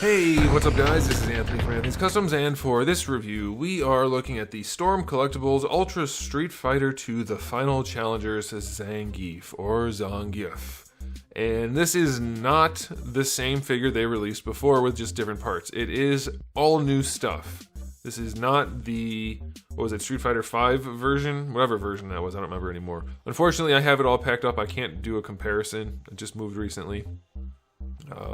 Hey, what's up guys? This is Anthony from Anthony's Customs, and for this review, we are looking at the Storm Collectibles Ultra Street Fighter 2 The Final Challengers ZANGIEF, or ZANGIEF. And this is not the same figure they released before with just different parts. It is all new stuff. This is not the, what was it, Street Fighter 5 version? Whatever version that was, I don't remember anymore. Unfortunately, I have it all packed up. I can't do a comparison. It just moved recently.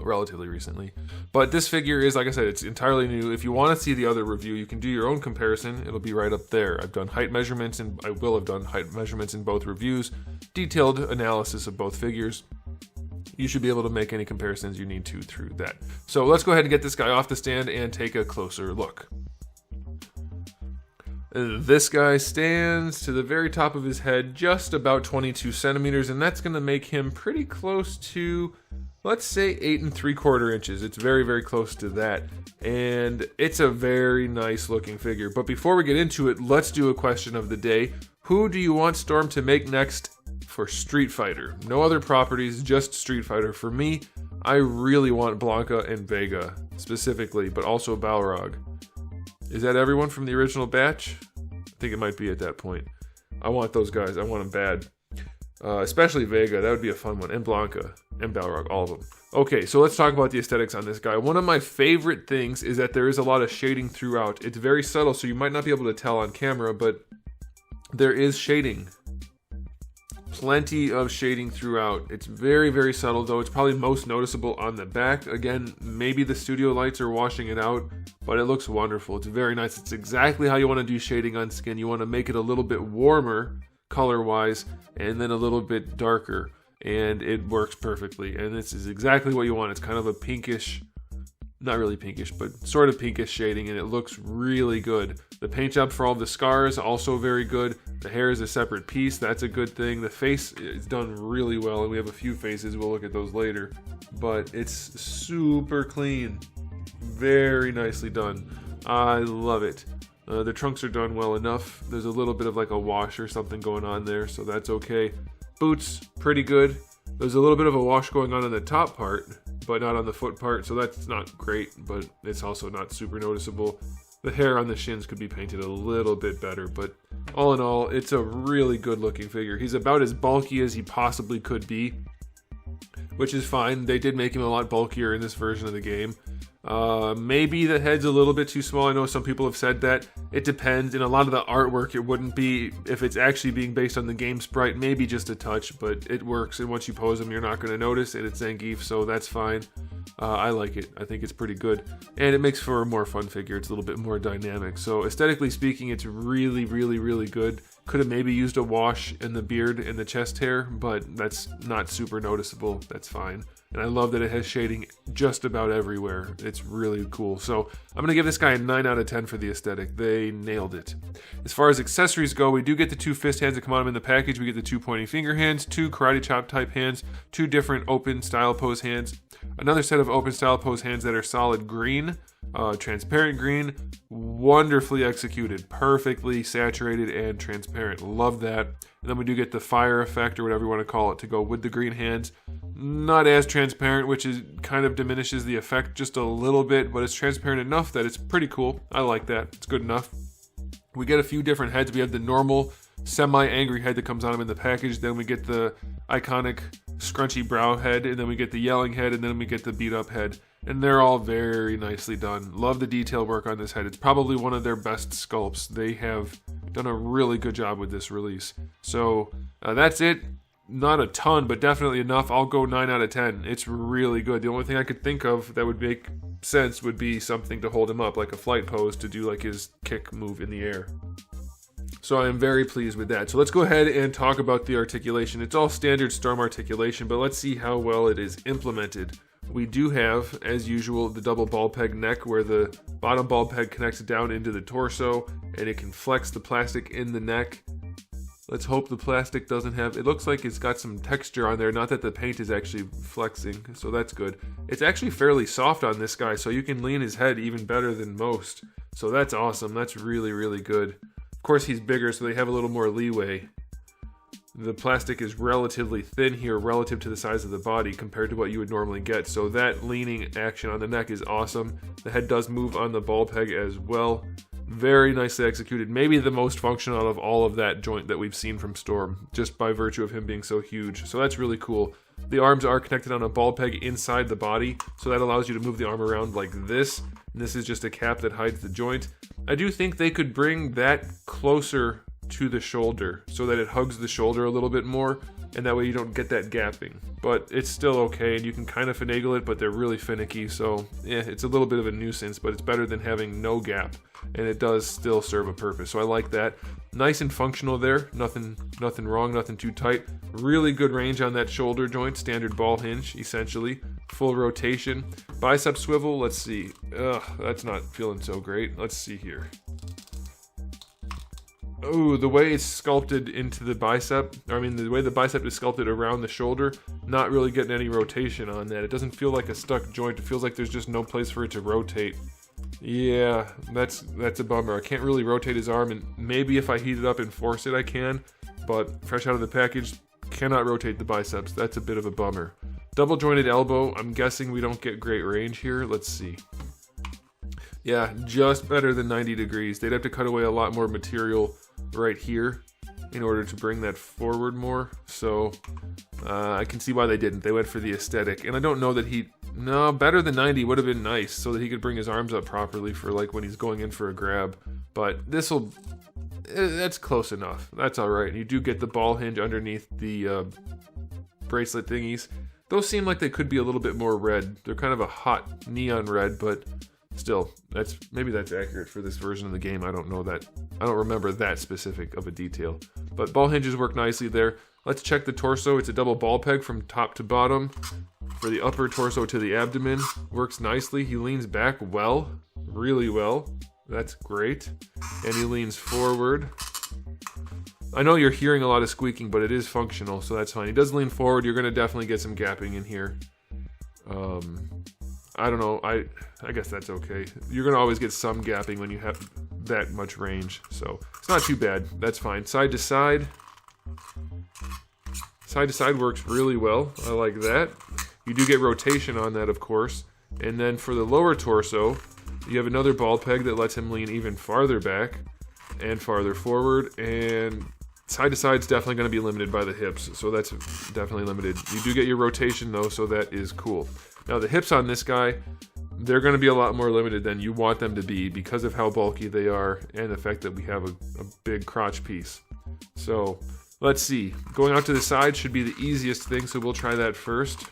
Relatively recently. But this figure is, like I said, it's entirely new. If you want to see the other review, you can do your own comparison. It'll be right up there. I've done height measurements, and I will have done height measurements in both reviews. Detailed analysis of both figures. You should be able to make any comparisons you need to through that. So let's go ahead and get this guy off the stand and take a closer look. This guy stands to the very top of his head, just about 22 centimeters, and that's going to make him pretty close to, let's say, 8 3/4 inches. It's very, very close to that, and it's a very nice looking figure. But before we get into it, let's do a question of the day. Who do you want Storm to make next for Street Fighter? No other properties, just Street Fighter. For me, I really want Blanka and Vega, specifically, but also Balrog. Is that everyone from the original batch? I think it might be at that point. I want those guys. I want them bad. Especially Vega. That would be a fun one. And Blanka. And Balrog. All of them. Okay, so let's talk about the aesthetics on this guy. One of my favorite things is that there is a lot of shading throughout. It's very subtle, so you might not be able to tell on camera, but there is shading. Plenty of shading throughout. It's very, very subtle, though. It's probably most noticeable on the back. Again, maybe the studio lights are washing it out, but it looks wonderful. It's very nice. It's exactly how you want to do shading on skin. You want to make it a little bit warmer color-wise, and then a little bit darker, and it works perfectly. And this is exactly what you want. It's kind of a pinkish, not really pinkish, but sort of pinkish shading, and it looks really good. The paint job for all the scars, also very good. The hair is a separate piece. That's a good thing. The face is done really well, and we have a few faces. We'll look at those later. But it's super clean. Very nicely done. I love it. The trunks are done well enough. There's a little bit of like a wash or something going on there, so that's okay. Boots, pretty good. There's a little bit of a wash going on the top part, but not on the foot part, so that's not great, but it's also not super noticeable. The hair on the shins could be painted a little bit better, but all in all, it's a really good looking figure. He's about as bulky as he possibly could be, which is fine. They did make him a lot bulkier in this version of the game. Maybe the head's a little bit too small. I know some people have said that. It depends. In a lot of the artwork, it wouldn't be. If it's actually being based on the game sprite, maybe just a touch, but it works. And once you pose them, you're not going to notice. And it's ZANGIEF, so that's fine. I like it. I think it's pretty good. And it makes for a more fun figure. It's a little bit more dynamic. So aesthetically speaking, it's really, really, really good. Could have maybe used a wash in the beard and the chest hair, but that's not super noticeable. That's fine. And I love that it has shading just about everywhere. It's really cool. So I'm going to give this guy a 9 out of 10 for the aesthetic. They nailed it. As far as accessories go, we do get the 2 fist hands that come on in the package. We get the 2 pointy finger hands, 2 karate chop type hands, 2 different open style pose hands, another set of open style pose hands that are solid green, transparent green, wonderfully executed, perfectly saturated and transparent. Love that. And then we do get the fire effect, or whatever you want to call it, to go with the green hands. Not as transparent, which is kind of diminishes the effect just a little bit, but it's transparent enough that it's pretty cool. I like that. It's good enough. We get a few different heads. We have the normal semi-angry head that comes on him in the package. Then we get the iconic scrunchy brow head, and then we get the yelling head, and then we get the beat up head. And they're all very nicely done. Love the detail work on this head. It's probably one of their best sculpts. They have done a really good job with this release. So that's it. Not a ton, but definitely enough. I'll go 9 out of 10. It's really good. The only thing I could think of that would make sense would be something to hold him up, like a flight pose to do like his kick move in the air. So I am very pleased with that. So let's go ahead and talk about the articulation. It's all standard Storm articulation, but let's see how well it is implemented. We do have, as usual, the double ball peg neck where the bottom ball peg connects down into the torso and it can flex the plastic in the neck. Let's hope the plastic doesn't have, it looks like it's got some texture on there, not that the paint is actually flexing, so that's good. It's actually fairly soft on this guy, so you can lean his head even better than most. So that's awesome. That's really, really good. Of course, he's bigger, so they have a little more leeway. the plastic is relatively thin here relative to the size of the body compared to what you would normally get. So that leaning action on the neck is awesome. The head does move on the ball peg as well. Very nicely executed. Maybe the most functional out of all of that joint that we've seen from Storm, just by virtue of him being so huge. So that's really cool. The arms are connected on a ball peg inside the body, so that allows you to move the arm around like this. And this is just a cap that hides the joint. I do think they could bring that closer to the shoulder so that it hugs the shoulder a little bit more, and that way you don't get that gapping. But it's still okay, and you can kind of finagle it, but they're really finicky, so yeah, it's a little bit of a nuisance, but it's better than having no gap, and it does still serve a purpose, so I like that. Nice and functional there, nothing wrong, nothing too tight. Really good range on that shoulder joint, standard ball hinge, essentially. Full rotation. Bicep swivel, let's see. Ugh, that's not feeling so great. Let's see here. Oh, the way it's sculpted into the bicep, the way the bicep is sculpted around the shoulder, not really getting any rotation on that. It doesn't feel like a stuck joint. It feels like there's just no place for it to rotate. Yeah, that's a bummer. I can't really rotate his arm, and maybe if I heat it up and force it, I can. But fresh out of the package, cannot rotate the biceps. That's a bit of a bummer. Double jointed elbow. I'm guessing we don't get great range here. Let's see. Yeah, just better than 90 degrees. They'd have to cut away a lot more material right here in order to bring that forward more. So I can see why they didn't. They went for the aesthetic. And I don't know that better than 90 would have been nice so that he could bring his arms up properly for like when he's going in for a grab. But that's close enough. That's all right. You do get the ball hinge underneath the bracelet thingies. Those seem like they could be a little bit more red. They're kind of a hot neon red, but still, maybe that's accurate for this version of the game. I don't know that. I don't remember that specific of a detail. But ball hinges work nicely there. Let's check the torso. It's a double ball peg from top to bottom. For the upper torso to the abdomen, works nicely. He leans back well, really well. That's great. And he leans forward. I know you're hearing a lot of squeaking, but it is functional, so that's fine. He does lean forward. You're going to definitely get some gapping in here. I don't know. I guess that's okay. You're going to always get some gapping when you have that much range, so it's not too bad. That's fine. Side to side. Side to side works really well. I like that. You do get rotation on that, of course. And then for the lower torso, you have another ball peg that lets him lean even farther back and farther forward. And side to side is definitely going to be limited by the hips, so that's definitely limited. You do get your rotation though, so that is cool. Now the hips on this guy, they're going to be a lot more limited than you want them to be because of how bulky they are and the fact that we have a big crotch piece. So let's see. Going out to the side should be the easiest thing, so we'll try that first.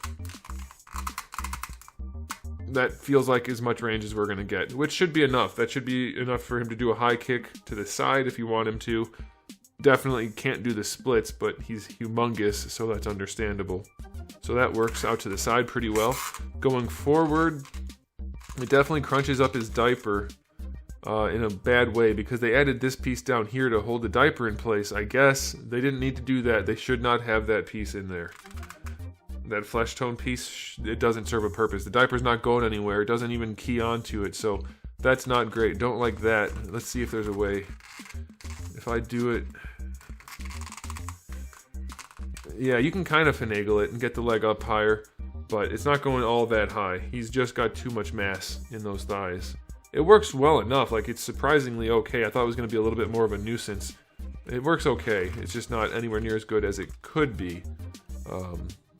That feels like as much range as we're going to get, which should be enough. That should be enough for him to do a high kick to the side if you want him to. Definitely can't do the splits, but he's humongous, so that's understandable. So that works out to the side pretty well. Going forward, it definitely crunches up his diaper in a bad way because they added this piece down here to hold the diaper in place. I guess they didn't need to do that. They should not have that piece in there. That flesh tone piece, it doesn't serve a purpose. The diaper's not going anywhere. It doesn't even key onto it, so that's not great. Don't like that. Let's see if there's a way. If I do it... Yeah, you can kind of finagle it and get the leg up higher, but it's not going all that high. He's just got too much mass in those thighs. It works well enough, like it's surprisingly okay. I thought it was going to be a little bit more of a nuisance. It works okay. It's just not anywhere near as good as it could be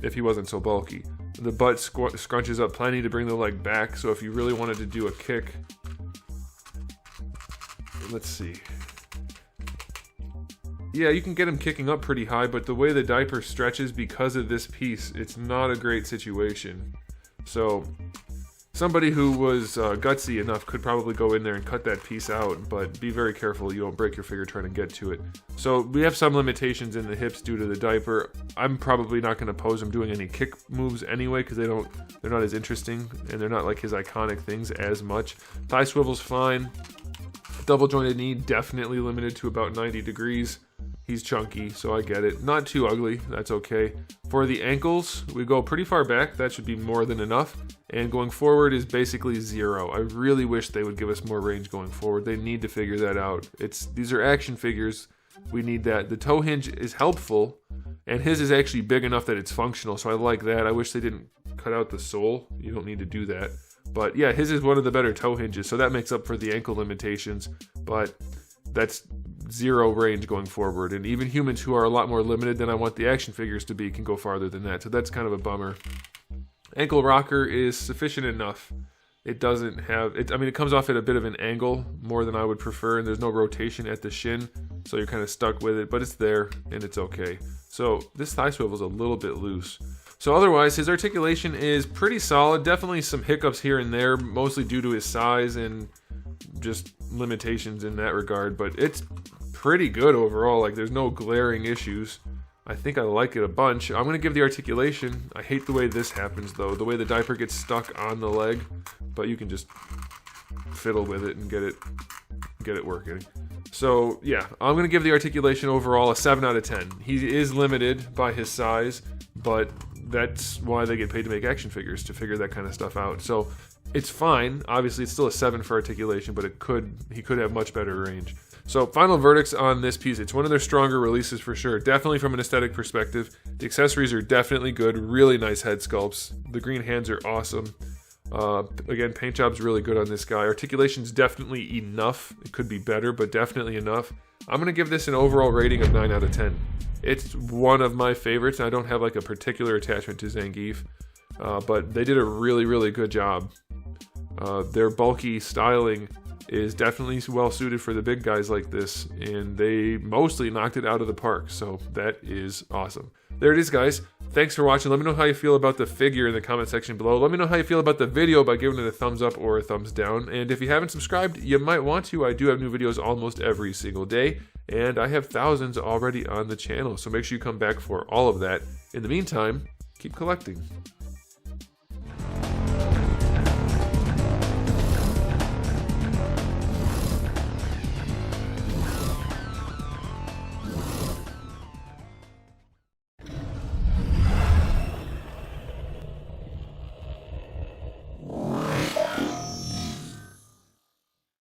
if he wasn't so bulky. The butt scrunches up plenty to bring the leg back, so if you really wanted to do a kick... Let's see. Yeah, you can get him kicking up pretty high, but the way the diaper stretches because of this piece, it's not a great situation. So, somebody who was gutsy enough could probably go in there and cut that piece out, but be very careful you don't break your finger trying to get to it. So, we have some limitations in the hips due to the diaper. I'm probably not going to pose him doing any kick moves anyway, because they're not as interesting, and they're not like his iconic things as much. Thigh swivel's fine. Double jointed knee, definitely limited to about 90 degrees. He's chunky, so I get it. Not too ugly, that's okay. For the ankles, we go pretty far back. That should be more than enough. And going forward is basically 0. I really wish they would give us more range going forward. They need to figure that out. These are action figures. We need that. The toe hinge is helpful, And his is actually big enough that it's functional, so I like that. I wish they didn't cut out the sole. You don't need to do that. But yeah, his is one of the better toe hinges, so that makes up for the ankle limitations. But that's 0 range going forward. And even humans who are a lot more limited than I want the action figures to be can go farther than that. So that's kind of a bummer. Ankle rocker is sufficient enough. It doesn't have, I mean, it comes off at a bit of an angle more than I would prefer, and there's no rotation at the shin, so you're kind of stuck with it, but it's there, and it's okay. So this thigh swivel is a little bit loose. So otherwise, his articulation is pretty solid. Definitely some hiccups here and there, mostly due to his size and just limitations in that regard, but it's pretty good overall. Like, there's no glaring issues. I think I like it a bunch. I'm going to give the articulation. I hate the way this happens, though. The way the diaper gets stuck on the leg, but you can just fiddle with it and get it working. So, yeah, I'm going to give the articulation overall a 7 out of 10. He is limited by his size, but that's why they get paid to make action figures, to figure that kind of stuff out. So, it's fine. Obviously, it's still a 7 for articulation, but he could have much better range. So, final verdicts on this piece. It's one of their stronger releases for sure. Definitely from an aesthetic perspective. The accessories are definitely good. Really nice head sculpts. The green hands are awesome. Again, paint job's really good on this guy. Articulation's definitely enough. It could be better, but definitely enough. I'm going to give this an overall rating of 9 out of 10. It's one of my favorites. I don't have like a particular attachment to ZANGIEF, but they did a really, really good job. Their bulky styling is definitely well suited for the big guys like this, and they mostly knocked it out of the park, so that is awesome. There it is, guys. Thanks for watching. Let me know how you feel about the figure in the comment section below. Let me know how you feel about the video by giving it a thumbs up or a thumbs down, and if you haven't subscribed, you might want to. I do have new videos almost every single day, and I have thousands already on the channel, so make sure you come back for all of that. In the meantime, keep collecting.